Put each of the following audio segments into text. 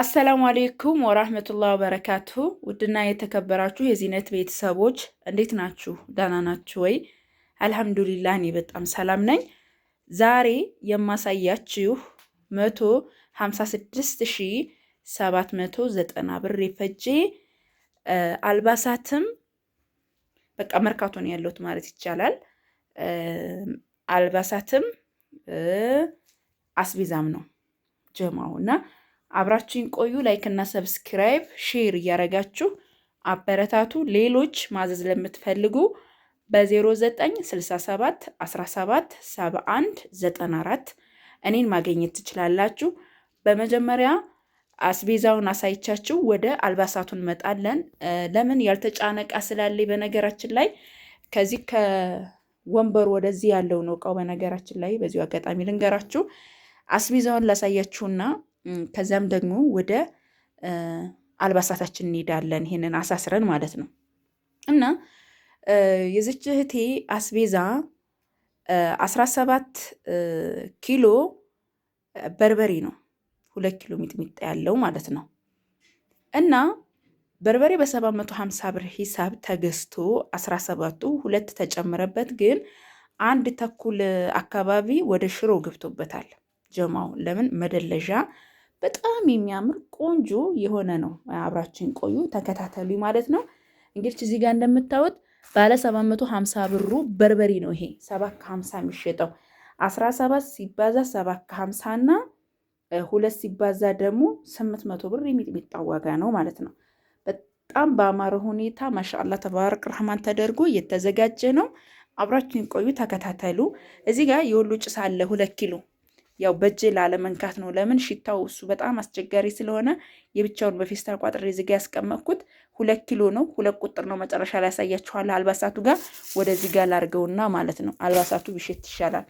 አሰላሙ አሌይኩም ወራህመቱላሂ ወበረካቱሁ። ውድና የተከበራችሁ የዚህነት ቤተሰቦች እንዴት ናችሁ? ደህና ናችሁ ወይ? አልሐምዱሊላህ እኔ በጣም ሰላም ነኝ። ዛሬ የማሳያችሁ 156790 ብር የፈጀ አልባሳትም በቃ መርካቶን ያለሁት ማለት ይቻላል። አልባሳትም አስቤዛም ነው ጀማው እና አብራችሁን ቆዩ። ላይክ እና ሰብስክራይብ ሼር እያረጋችሁ አበረታቱ። ሌሎች ማዘዝ ለምትፈልጉ በ0967 17 71 94 እኔን ማግኘት ትችላላችሁ። በመጀመሪያ አስቤዛውን አሳይቻችሁ ወደ አልባሳቱን መጣለን። ለምን ያልተጫነ እቃ ስላለኝ በነገራችን ላይ ከዚህ ከወንበሩ ወደዚህ ያለው ነው እቃው። በነገራችን ላይ በዚሁ አጋጣሚ ልንገራችሁ አስቤዛውን ላሳያችሁና ከዛም ደግሞ ወደ አልባሳታችን እንሄዳለን። ይሄንን አሳስረን ማለት ነው። እና የዚች እህቴ አስቤዛ 17 ኪሎ በርበሬ ነው፣ 2 ኪሎ ሚጥሚጣ ያለው ማለት ነው። እና በርበሬ በ750 ብር ሂሳብ ተገዝቶ 17ቱ 2 ተጨምረበት፣ ግን 1 ተኩል አካባቢ ወደ ሽሮ ገብቶበታል ጀማው። ለምን መደለዣ በጣም የሚያምር ቆንጆ የሆነ ነው። አብራችን ቆዩ ተከታተሉ ማለት ነው። እንግዲህ እዚህ ጋር እንደምታዩት ባለ 750 ብሩ በርበሬ ነው። ይሄ 750 የሚሸጠው 17 ሲባዛ 750 እና 2 ሲባዛ ደግሞ 800 ብር የሚጥሚጣ ዋጋ ነው ማለት ነው። በጣም በአማረ ሁኔታ ማሻአላ ተባረክ ረህማን ተደርጎ እየተዘጋጀ ነው። አብራችን ቆዩ ተከታተሉ። እዚህ ጋር የወሎ ጭስ አለ 2 ኪሎ። ያው በእጄ ላለመንካት ነው። ለምን ሽታው እሱ በጣም አስቸጋሪ ስለሆነ የብቻውን በፌስታል ቋጥሬ እዚህ ጋር ያስቀመጥኩት 2 ኪሎ ነው። 2 ቁጥር ነው። መጨረሻ ላይ ያሳያችኋለሁ። አልባሳቱ ጋር ወደዚህ ጋር ላርገውና ማለት ነው። አልባሳቱ ቢሸት ይሻላል።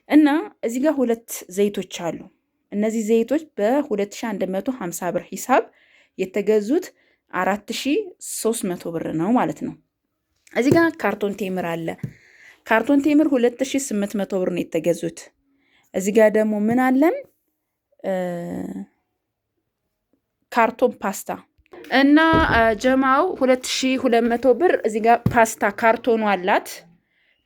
እና እዚህ ጋር 2 ዘይቶች አሉ። እነዚህ ዘይቶች በ2150 ብር ሂሳብ የተገዙት 4300 ብር ነው ማለት ነው። እዚህ ጋር ካርቶን ቴምር አለ። ካርቶን ቴምር 2800 ብር ነው የተገዙት። እዚህ ጋር ደግሞ ምን አለን? ካርቶን ፓስታ እና ጀማው 2200 ብር። እዚህ ጋር ፓስታ ካርቶኑ አላት።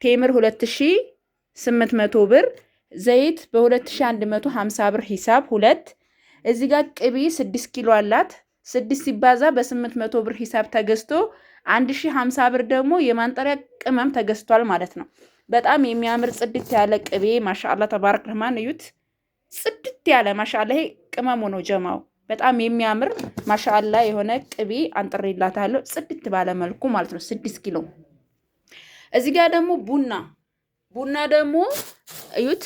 ቴምር 2800 ብር። ዘይት በ2150 ብር ሂሳብ 2። እዚህ ጋር ቅቤ 6 ኪሎ አላት። 6 ሲባዛ በ800 ብር ሂሳብ ተገዝቶ 1050 ብር ደግሞ የማንጠሪያ ቅመም ተገዝቷል ማለት ነው። በጣም የሚያምር ጽድት ያለ ቅቤ ማሻአላ ተባረክ ረህማን እዩት። ጽድት ያለ ማሻአላ ይሄ ቅመሙ ነው ጀማው። በጣም የሚያምር ማሻአላ የሆነ ቅቤ አንጥሬላታለሁ ጽድት ባለ መልኩ ማለት ነው። 6 ኪሎ። እዚህ ጋር ደግሞ ቡና ደግሞ እዩት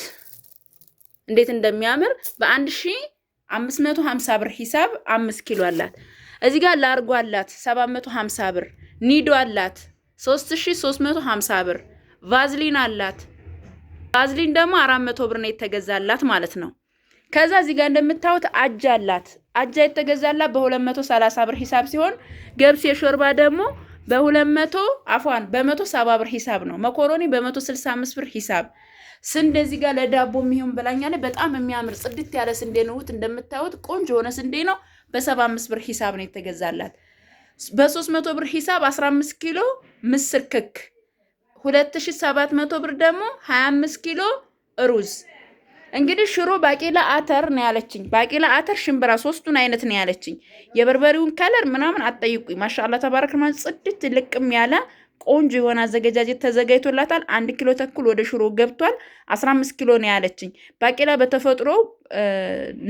እንዴት እንደሚያምር በ1550 ብር ሂሳብ 5 ኪሎ አላት። እዚህ ጋር ላርጎ አላት 750 ብር። ኒዶ አላት 3350 ብር። ቫዝሊን አላት። ቫዝሊን ደግሞ 400 ብር ነው የተገዛላት ማለት ነው። ከዛ እዚህ ጋር እንደምታዩት አጃ አላት። አጃ የተገዛላት በ230 ብር ሂሳብ ሲሆን ገብስ የሾርባ ደግሞ በ170 ብር ሂሳብ ነው። መኮሮኒ በ165 ብር ሂሳብ። ስንዴ እዚህ ጋር ለዳቦ የሚሆን በላኛለች። በጣም የሚያምር ጽድት ያለ ስንዴ ነው። እንደምታዩት ቆንጆ የሆነ ስንዴ ነው። በ75 ብር ሂሳብ ነው የተገዛላት። በ300 ብር ሂሳብ 15 ኪሎ ምስር ክክ 2700 ብር ደግሞ 25 ኪሎ ሩዝ። እንግዲህ ሽሮ ባቄላ አተር ነው ያለችኝ። ባቄላ አተር ሽምብራ 3ቱን አይነት ነው ያለችኝ። የበርበሬውን ከለር ምናምን አጠይቁኝ። ማሻአላ ተባረክ ረህማን ጽድት ልቅም ያለ ቆንጆ የሆነ አዘገጃጀት ተዘጋጅቶላታል። 1 ኪሎ ተኩል ወደ ሽሮ ገብቷል። 15 ኪሎ ነው ያለችኝ። ባቄላ በተፈጥሮ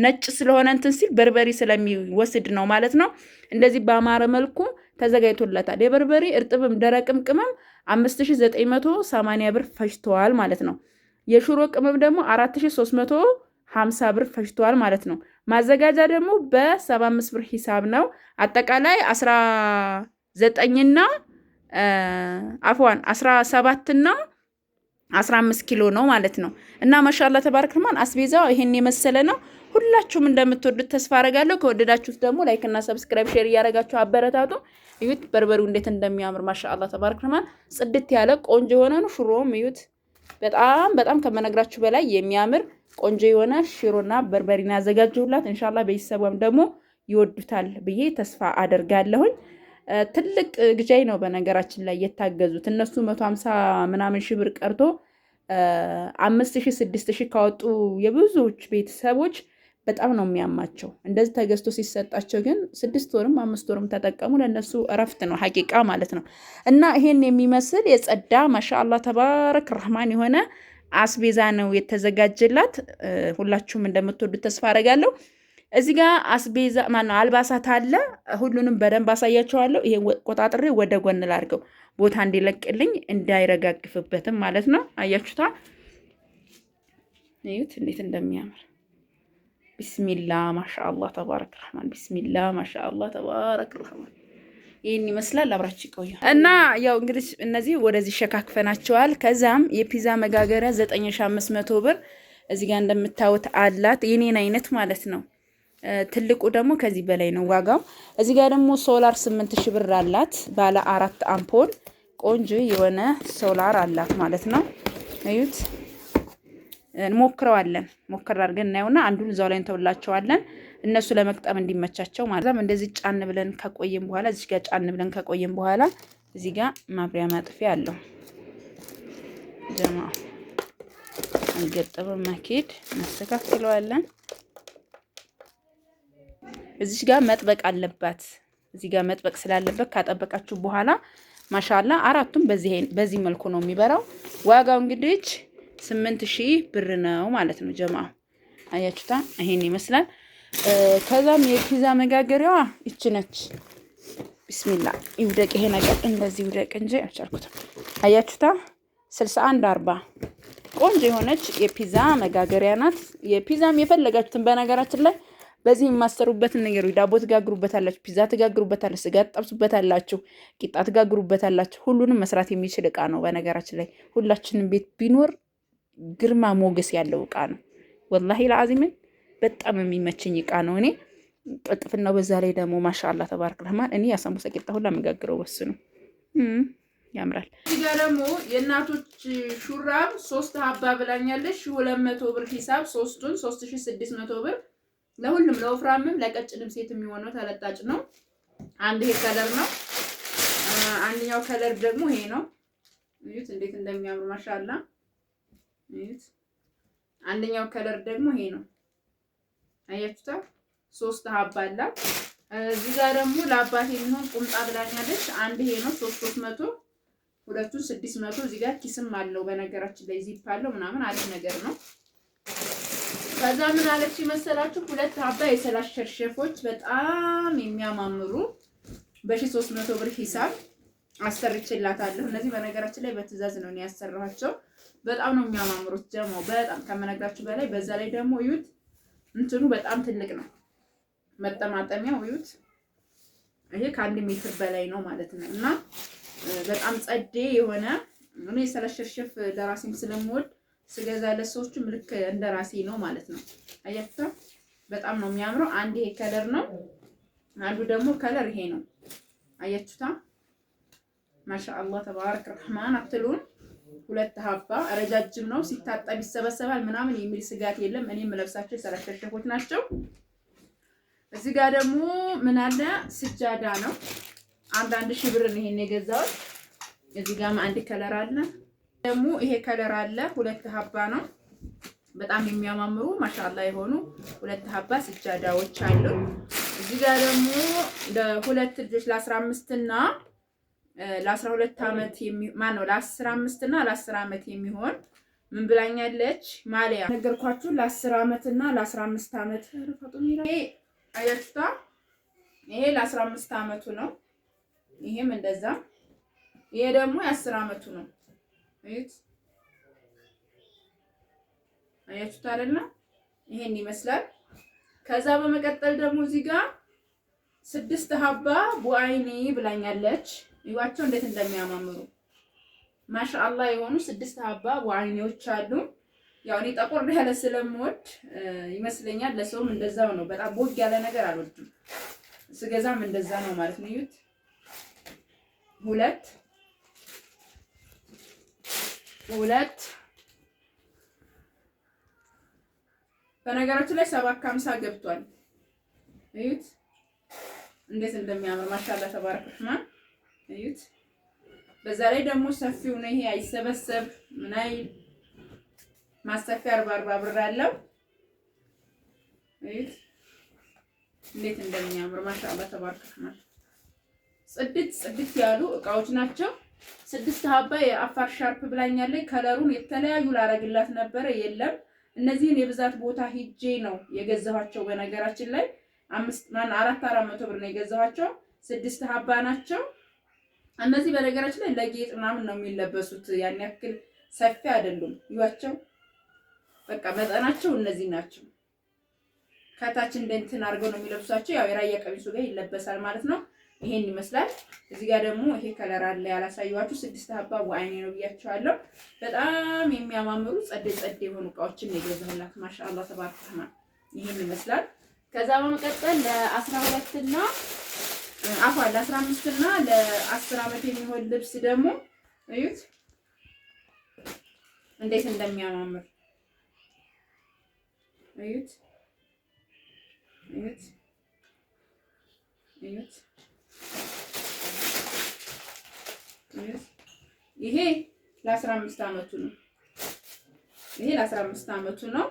ነጭ ስለሆነ እንትን ሲል በርበሬ ስለሚወስድ ነው ማለት ነው። እንደዚህ በአማረ መልኩ ተዘጋጅቶላታል። የበርበሬ እርጥብም ደረቅም ቅመም 5980 ብር ፈጅተዋል ማለት ነው። የሽሮ ቅመም ደግሞ 4350 ብር ፈጅተዋል ማለት ነው። ማዘጋጃ ደግሞ በ75 ብር ሂሳብ ነው። አጠቃላይ 19ና 17ና 15 ኪሎ ነው ማለት ነው። እና ማሻአላ ተባረክ ረህማን አስቤዛው ይሄን የመሰለ ነው። ሁላችሁም እንደምትወዱት ተስፋ አረጋለሁ። ከወደዳችሁት ደግሞ ላይክ እና ሰብስክራይብ ሼር እያረጋችሁ አበረታቱ። እዩት በርበሬው እንዴት እንደሚያምር ማሻአላ ተባረክ ረህማን ጽድት ያለ ቆንጆ የሆነ ነው። ሽሮም እዩት በጣም ከመነግራችሁ በላይ የሚያምር ቆንጆ የሆነ ሽሮና በርበሬና ያዘጋጀሁላት። ኢንሻአላህ ቤተሰቧም ደግሞ ይወዱታል ብዬ ተስፋ አደርጋለሁኝ። ትልቅ ግዣይ ነው በነገራችን ላይ የታገዙት እነሱ 150 ምናምን ሺህ ብር ቀርቶ 5000 6000 ካወጡ የብዙዎች ቤተሰቦች በጣም ነው የሚያማቸው። እንደዚህ ተገዝቶ ሲሰጣቸው ግን 6 ወርም 5 ወርም ተጠቀሙ፣ ለነሱ እረፍት ነው ሐቂቃ ማለት ነው። እና ይሄን የሚመስል የጸዳ ማሻአላህ ተባረክ ረህማን የሆነ አስቤዛ ነው የተዘጋጀላት። ሁላችሁም እንደምትወዱት ተስፋ አደርጋለሁ። እዚህ ጋር አስቤዛ ማነው አልባሳት አለ። ሁሉንም በደንብ አሳያቸዋለሁ። ይሄ ቆጣጥሬ ወደ ጎን ላድርገው ቦታ እንዲለቅልኝ እንዳይረጋግፍበትም ማለት ነው። አያችሁታ? እዩት እንዴት እንደሚያምር ቢስሚላ ማሻአላህ ተባረክ ረህማን። ቢስሚላ ማሻአላህ ተባረክ ረህማን። ይህን ይመስላል። አብራችሁ ቆዩ እና ያው እንግዲህ እነዚህ ወደዚህ ሸካክፈናቸዋል። ከዛም የፒዛ መጋገሪያ 9500 ብር እዚህ ጋር እንደምታዩት አላት። የኔን አይነት ማለት ነው። ትልቁ ደግሞ ከዚህ በላይ ነው ዋጋው። እዚህ ጋር ደግሞ ሶላር 8000 ብር አላት። ባለ 4 አምፖል ቆንጆ የሆነ ሶላር አላት ማለት ነው። እዩት። እንሞክረዋለን። ሞክር አድርገን እናየውና አንዱን እዛው ላይ እንተውላቸዋለን እነሱ ለመቅጠም እንዲመቻቸው ማለት ነው። እንደዚህ ጫን ብለን ከቆየን በኋላ እዚህ ጋር ጫን ብለን ከቆየን በኋላ እዚህ ጋር ማብሪያ ማጥፊያ አለው። ጀማ አንገጠበም ማኪድ እናስተካክለዋለን። እዚህ ጋር መጥበቅ አለባት። እዚህ ጋር መጥበቅ ስላለበት ካጠበቃችሁ በኋላ ማሻአላ አራቱም በዚህ መልኩ ነው የሚበራው። ዋጋው እንግዲህ 8000 ብር ነው ማለት ነው። ጀማ አያችሁታ? ይሄን ይመስላል። ከዛም የፒዛ መጋገሪያዋ እቺ ነች። ቢስሚላህ ይውደቅ ይሄ ነገር እንደዚህ ይውደቅ እንጂ አልቻልኩትም። አያችሁታ? 6140 ቆንጆ የሆነች የፒዛ መጋገሪያ ናት። የፒዛም የፈለጋችሁትን በነገራችን ላይ በዚህ የማሰሩበትን ነገር ዳቦ ትጋግሩበታላችሁ፣ ፒዛ ትጋግሩበታላችሁ፣ ስጋ ትጠብሱበታላችሁ፣ ቂጣ ትጋግሩበታላችሁ። ሁሉንም መስራት የሚችል እቃ ነው። በነገራችን ላይ ሁላችንም ቤት ቢኖር ግርማ ሞገስ ያለው እቃ ነው። ወላሂ ለአዚምን በጣም የሚመቸኝ እቃ ነው። እኔ ቅልጥፍናው በዛ ላይ ደግሞ ማሻአላህ ተባረክ ረህማን። እኔ ያሳሙሳ ቂጣ ሁላ መጋግረው በሱ ነው። ያምራል። እዚህ ጋር ደግሞ የእናቶች ሹራብ 3 ሀባ ብላኛለች። 200 ብር ሂሳብ 3ቱን 3600 ብር። ለሁሉም ለወፍራምም ለቀጭንም ሴት የሚሆነው ተለጣጭ ነው። አንድ ይሄ ከለር ነው። አንደኛው ከለር ደግሞ ይሄ ነው። እዩት እንዴት እንደሚያምር ማሻአላ። እዩት። አንደኛው ከለር ደግሞ ይሄ ነው። አያችሁታ? 3 ሀባ አላት። እዚህ ጋር ደግሞ ለአባቴ የሚሆን ቁምጣ ብላኛለች። አንድ ይሄ ነው 300፣ ሁለቱን 600። እዚህ ጋር ኪስም አለው በነገራችን ላይ ዚፕ አለው ምናምን አሪፍ ነገር ነው። ከዛ ምን አለች መሰላችሁ? 2 ሀባ የሰላሽ ሸርሸፎች በጣም የሚያማምሩ በ1300 ብር ሂሳብ አሰርችላታለሁ። እነዚህ በነገራችን ላይ በትዕዛዝ ነው እኔ ያሰራኋቸው። በጣም ነው የሚያማምሩት ጀማው በጣም ከመነግራችሁ በላይ። በዛ ላይ ደግሞ እዩት እንትኑ በጣም ትልቅ ነው መጠማጠሚያው። እዩት ይሄ ከ1 ሜትር በላይ ነው ማለት ነው። እና በጣም ጸዴ የሆነ እኔ የሰላሽ ሸርሸፍ ለራሴም ስለምወድ ስገዛ ለሰዎችም ልክ እንደራሴ ነው ማለት ነው። አያችሁ በጣም ነው የሚያምረው። አንድ ይሄ ከለር ነው፣ አንዱ ደግሞ ከለር ይሄ ነው። አያችሁታ? ማሻአላህ ተባረክ ረህማን አትሉን። 2 ሀባ ረጃጅም ነው፣ ሲታጠብ ይሰበሰባል ምናምን የሚል ስጋት የለም። እኔ የምለብሳቸው የሰላሽ ሸርሸፎች ናቸው። እዚህ ጋር ደግሞ ምን አለ? ስጃዳ ነው። አንድ ሺህ ብር ነው ይሄን የገዛሁት። እዚህ ጋርም አንድ ከለር አለ ደግሞ ይሄ ከለር አለ። 2 ሀባ ነው። በጣም የሚያማምሩ ማሻአላ የሆኑ 2 ሀባ ስጃዳዎች አሉ። እዚህ ጋር ደግሞ ለሁለት ልጆች ለ15 እና ለ12 አመት ማን ነው ለ15 እና ለ10 አመት የሚሆን ምን ብላኛለች? ማሊያ ነገርኳችሁ። ለ10 አመት እና ለ15 አመት ይሄ አያችሁታ? ይሄ ለ15 አመቱ ነው። ይሄም እንደዛ። ይሄ ደግሞ የ10 አመቱ ነው። እዩት አያችሁት አይደል? ይሄን ይመስላል። ከዛ በመቀጠል ደግሞ እዚህ ጋር 6 ሀባ ቡአይኒ ብላኛለች። ይዋቸው እንዴት እንደሚያማምሩ ማሻአላ የሆኑ 6 ሀባ ቡአይኒዎች አሉ። ያው እኔ ጠቆር ያለ ስለምወድ ይመስለኛል ለሰውም እንደዛው ነው። በጣም ቦግ ያለ ነገር አልወድም። ስገዛም እንደዛ ነው ማለት ነው። እዩት 2 በነገራችን ላይ 750 ገብቷል። እዩት እንዴት እንደሚያምር ማሻአላ ተባረክ ረህማን እዩት። በዛ ላይ ደግሞ ሰፊው ነው ይሄ አይሰበሰብ ምን አይል ማሰፊያ 40 ብር አለው። እዩት እንዴት እንደሚያምር ማሻአላ ተባረክ ረህማን። ጽድት ያሉ እቃዎች ናቸው። 6 ሀባ የአፋር ሻርፕ ብላኛለች። ከለሩን የተለያዩ ላረግላት ነበረ የለም። እነዚህን የብዛት ቦታ ሂጄ ነው የገዛኋቸው። በነገራችን ላይ 400 ብር ነው የገዛኋቸው። 6 ሀባ ናቸው። እነዚህ በነገራችን ላይ ለጌጥ ምናምን ነው የሚለበሱት። ያን ያክል ሰፊ አይደሉም። ይዋቸው በቃ መጠናቸው እነዚህ ናቸው። ከታች እንትን አድርገው ነው የሚለብሷቸው። ያው የራያ ቀሚሱ ጋር ይለበሳል ማለት ነው። ይሄን ይመስላል። እዚህ ጋር ደግሞ ይሄ ከለር አለ ያላሳየኋችሁ 6 ሀባ ወአይኔ ነው ብያቸዋለሁ። በጣም የሚያማምሩ ጸደ የሆኑ እቃዎችን ነው የገዛሁላት። ማሻአላ ተባረከ ረህማን ይሄን ይመስላል። ከዛ በመቀጠል ለ12 እና ለ15 እና ለ10 ዓመት የሚሆን ልብስ ደግሞ እዩት እንዴት እንደሚያማምር እዩት እዩት እዩት። ይሄ ለ15 ዓመቱ ነው። ይሄ ለ15 ዓመቱ ነው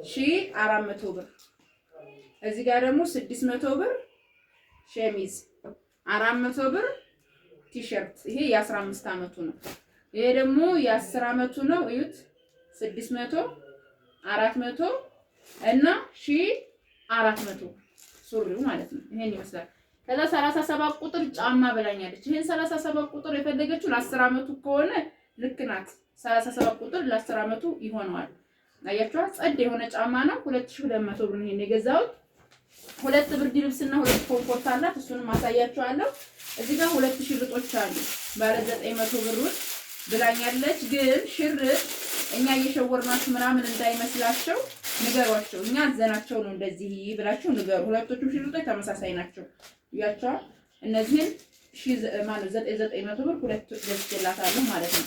1400 ብር። እዚህ ጋር ደግሞ 600 ብር ሸሚዝ 400 ብር ቲሸርት። ይሄ የ15 ዓመቱ ነው። ይሄ ደግሞ የ10 ዓመቱ ነው። እዩት 600 400 እና 1400 ሱሪው ማለት ነው። ይሄን ይመስላል። ከዛ 37 ቁጥር ጫማ ብላኛለች። ይሄን 37 ቁጥር የፈለገችው ለ10 ዓመቱ ከሆነ ልክ ናት። 37 ቁጥር ለ10 ዓመቱ ይሆነዋል። አያችኋ ጸድ የሆነ ጫማ ነው። 2200 ብር ነው ይሄን የገዛሁት። 2 ብርድ ልብስና 2 ኮምፎርት አላት። እሱንም አሳያችኋለሁ። እዚህ ጋር 2000 ልጦች አሉ። ባለ 900 ብር ብላኛለች። ግን ሽር እኛ እየሸወርናችሁ ምናምን እንዳይመስላቸው ንገሯቸው። እኛ አዘናቸው ነው እንደዚህ ብላችሁ ንገሩ። ሁለቶቹም ሽርጦች ተመሳሳይ ናቸው። ያቻው እነዚህን 900 ብር ሁለት ገዝቼላታለሁ ማለት ነው።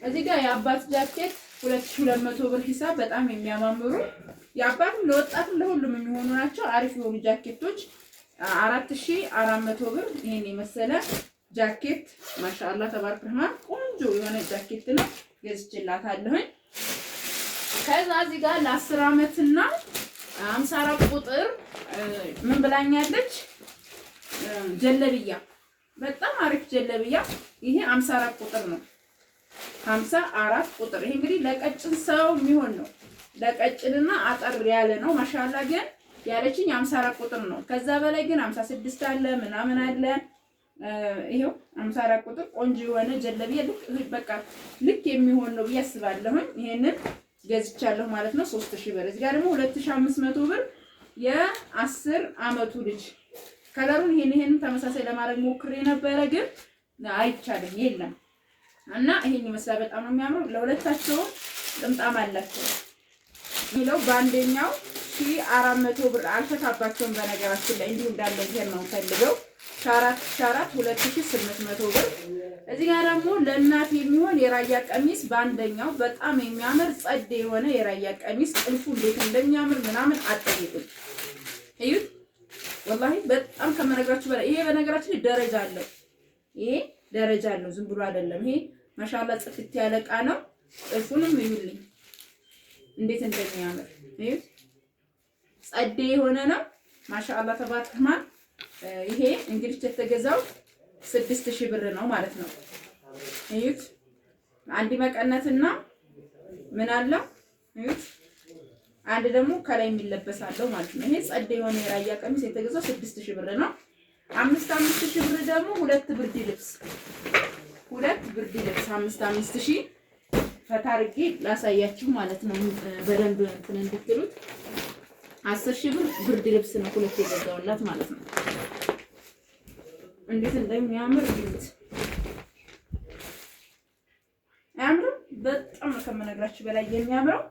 እዚህ ጋር የአባት ጃኬት 2200 ብር ሂሳብ በጣም የሚያማምሩ የአባትም ለወጣትም ለሁሉም የሚሆኑ ናቸው። አሪፍ የሆኑ ጃኬቶች 4400 ብር ይሄን የመሰለ ጃኬት ማሻአላ ተባረክ ረህማን ቆንጆ የሆነ ጃኬት ነው ገዝቼላታለሁ። ከዛ እዚህ ጋር ለ10 ዓመት እና 54 ቁጥር ምን ብላኛለች? ጀለብያ በጣም አሪፍ ጀለብያ። ይሄ 54 ቁጥር ነው። 54 ቁጥር ይሄ እንግዲህ ለቀጭን ሰው የሚሆን ነው። ለቀጭንና አጠር ያለ ነው። ማሻአላ ግን ያለችኝ 54 ቁጥር ነው። ከዛ በላይ ግን 56 አለ ምናምን አለ። ይሄው 54 ቁጥር ቆንጆ የሆነ ጀለብያ ልክ የሚሆን ነው ብዬ አስባለሁ። ይሄንን ገዝቻለሁ ማለት ነው 3000 ብር። እዚህ ጋር ደግሞ 2500 ብር የ10 ዓመቱ ልጅ ከለሩን ይሄን ተመሳሳይ ለማድረግ ሞክሬ ነበረ ግን አይቻልም የለም። እና ይሄን ይመስላል። በጣም ነው የሚያምረው። ለሁለታቸው ጥምጣም አላቸው። ይለው በአንደኛው 1400 ብር አልተካባቸውም። በነገራችን ላይ እንዲሁ እንዳለ ይሄን ነው ፈልገው ሻራት 2800 ብር። እዚህ ጋር ደግሞ ለእናት የሚሆን የራያ ቀሚስ በአንደኛው በጣም የሚያምር ጸድ የሆነ የራያ ቀሚስ ጥልፉ እንዴት እንደሚያምር ምናምን አጠይቁኝ። እዩት ወላሂ በጣም ከመነግራችሁ በላይ። ይሄ በነገራችን ላይ ደረጃ አለው። ይሄ ደረጃ አለው፣ ዝም ብሎ አይደለም። ይሄ ማሻአላ ጽድት ያለ ዕቃ ነው። ጥልፉንም እዩልኝ እንዴት እንደሚያምር እዩት። ጸድ የሆነ ነው ማሻአላ ተባረክ ረህማን። ይሄ እንግዲህ የተገዛው 6000 ብር ነው ማለት ነው። እዩት አንድ መቀነትና ምን አለው እዩት። አንድ ደግሞ ከላይ የሚለበሳለው ማለት ነው። ይሄ ጸደ የሆነ የራያ ቀሚስ የተገዛው 6000 ብር ነው። 5000 ብር ደግሞ ሁለት ብርድ ልብስ 5000 ፈታርጌ ላሳያችሁ ማለት ነው። በደንብ እንትን እንድትሉት 10000 ብር ብርድ ልብስ ነው ሁለት የገዛውላት ማለት ነው። እንዴት እንደሚያምር እዩት። አያምርም? በጣም ከመነግራችሁ በላይ የሚያምረው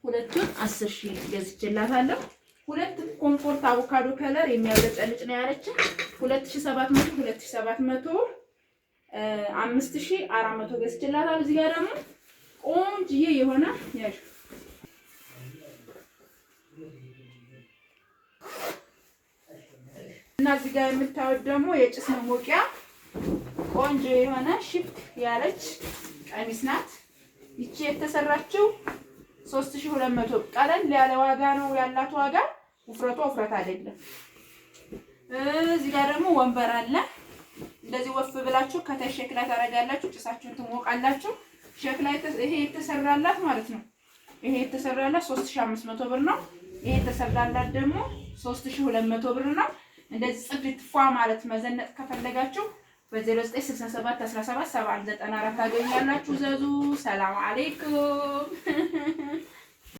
ሁለቱን 10000 ገዝቼላታለሁ። ሁለት ኮምፎርት አቮካዶ ከለር የሚያብለጨልጭ ነው ያለችን 2700 5400 ገዝቼላታለሁ። እዚህ ጋር ደግሞ ቆንጆዬ የሆነ ያዥ እና እዚህ ጋር የምታዩት ደግሞ የጭስ መሞቂያ ቆንጆ የሆነ ሽክ ያለች ቀሚስ ናት። ይቺ የተሰራችው 3200 ቀለል ያለ ዋጋ ነው ያላት ዋጋ። ውፍረቷ ውፍረት አይደለም። እዚህ ጋር ደግሞ ወንበር አለ። እንደዚህ ወፍ ብላችሁ ከታይ ሸክላ ታረጋላችሁ፣ ጭሳችሁን ትሞቃላችሁ። ሸክላ ይሄ የተሰራላት ማለት ነው። ይሄ የተሰራላት 3500 ብር ነው። ይሄ የተሰራላት ደግሞ 3200 ብር ነው። እንደዚህ ጽድት ፏ ማለት መዘነጥ ከፈለጋችሁ በ0967 17 794 ታገኛላችሁ። ዘዙ። ሰላም አለይኩም